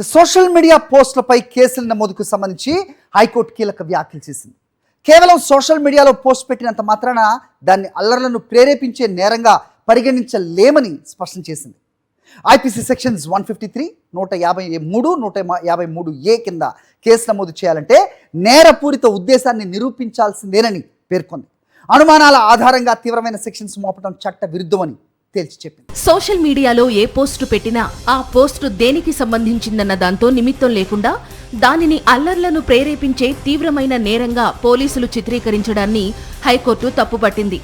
Social media పోస్టులపై కేసుల నమోదుకు సంబంధించి high court కీలక వ్యాఖ్యలు చేసింది. కేవలం సోషల్ మీడియాలో పోస్ట్ పెట్టినంత మాత్రాన దాన్ని అల్లర్లను ప్రేరేపించే నేరంగా పరిగణించలేమని స్పష్టం చేసింది. ఐపీసీ సెక్షన్స్ 153, 153, 153A కింద కేసు నమోదు చేయాలంటే నేరపూరిత ఉద్దేశాన్ని నిరూపించాల్సిందేనని పేర్కొంది. అనుమానాల ఆధారంగా తీవ్రమైన సెక్షన్స్ మోపడం చట్ట విరుద్ధమని తేల్చి చెప్పింది. సోషల్ మీడియాలో ఏ పోస్టు పెట్టినా ఆ పోస్టు దేనికి సంబంధించిందన్న దాంతో నిమిత్తం లేకుండా దానిని అల్లర్లను ప్రేరేపించే తీవ్రమైన నేరంగా పోలీసులు చిత్రీకరించడాన్ని హైకోర్టు తప్పుపట్టింది.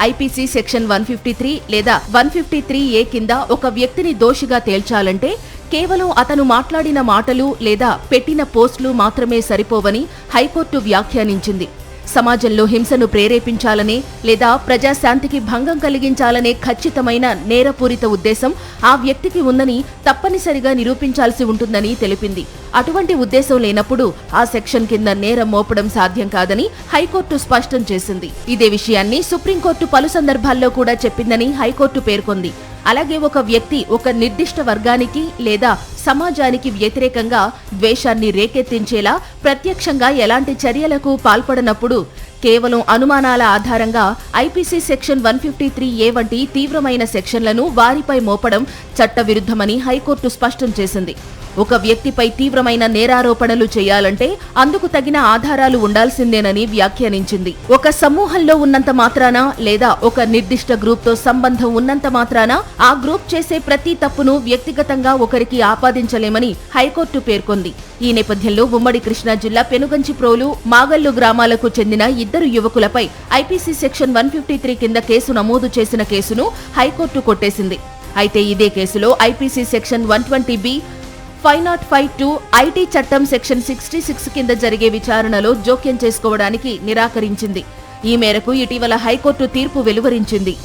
ఐపీసీ సెక్షన్ 153 లేదా 153A కింద ఒక వ్యక్తిని దోషిగా తేల్చాలంటే కేవలం అతను మాట్లాడిన మాటలు లేదా పెట్టిన పోస్టులు మాత్రమే సరిపోవని హైకోర్టు వ్యాఖ్యానించింది. సమాజంలో హింసను ప్రేరేపించాలనే లేదా ప్రజాశాంతికి భంగం కలిగించాలనే ఖచ్చితమైన నేరపూరిత ఉద్దేశం ఆ వ్యక్తికి ఉందని తప్పనిసరిగా నిరూపించాల్సి ఉంటుందని తెలిపింది. అటువంటి ఉద్దేశం లేనప్పుడు ఆ సెక్షన్ కింద నేరం మోపడం సాధ్యం కాదని హైకోర్టు స్పష్టం చేసింది. ఇదే విషయాన్ని సుప్రీంకోర్టు పలు సందర్భాల్లో కూడా చెప్పిందని హైకోర్టు పేర్కొంది. అలాగే ఒక వ్యక్తి ఒక నిర్దిష్ట వర్గానికి లేదా సమాజానికి వ్యతిరేకంగా ద్వేషాన్ని రేకెత్తించేలా ప్రత్యక్షంగా ఎలాంటి చర్యలకు పాల్పడనప్పుడు కేవలం అనుమానాల ఆధారంగా ఐపీసీ సెక్షన్ 153A వంటి తీవ్రమైన సెక్షన్లను వారిపై మోపడం చట్టవిరుద్ధమని హైకోర్టు స్పష్టం చేసింది. ఒక వ్యక్తిపై తీవ్రమైన నేరారోపణలు చేయాలంటే అందుకు తగిన ఆధారాలు ఉండాల్సిందేనని వ్యాఖ్యానించింది. ఒక సమూహంలో ఉన్నంత మాత్రాన లేదా ఒక నిర్దిష్ట గ్రూప్తో సంబంధం ఉన్నంత మాత్రాన ఆ గ్రూప్ చేసే ప్రతి తప్పును వ్యక్తిగతంగా ఒకరికి ఆపాదించలేమని హైకోర్టు పేర్కొంది. ఈ నేపథ్యంలో ఉమ్మడి కృష్ణా జిల్లా పెనుగంచిప్రోలు, మాగల్లు గ్రామాలకు చెందిన 2 యువకులపై ఐపీసీ సెక్షన్ 153 కింద కేసు నమోదు చేసిన కేసును హైకోర్టు కొట్టేసింది. అయితే ఇదే కేసులో ఐపీసీ సెక్షన్ 120B, 505(2) ఐటీ చట్టం సెక్షన్ 66 కింద జరిగే విచారణలో జోక్యం చేసుకోవడానికి నిరాకరించింది. ఈ మేరకు ఇటీవల హైకోర్టు తీర్పు వెలువరించింది.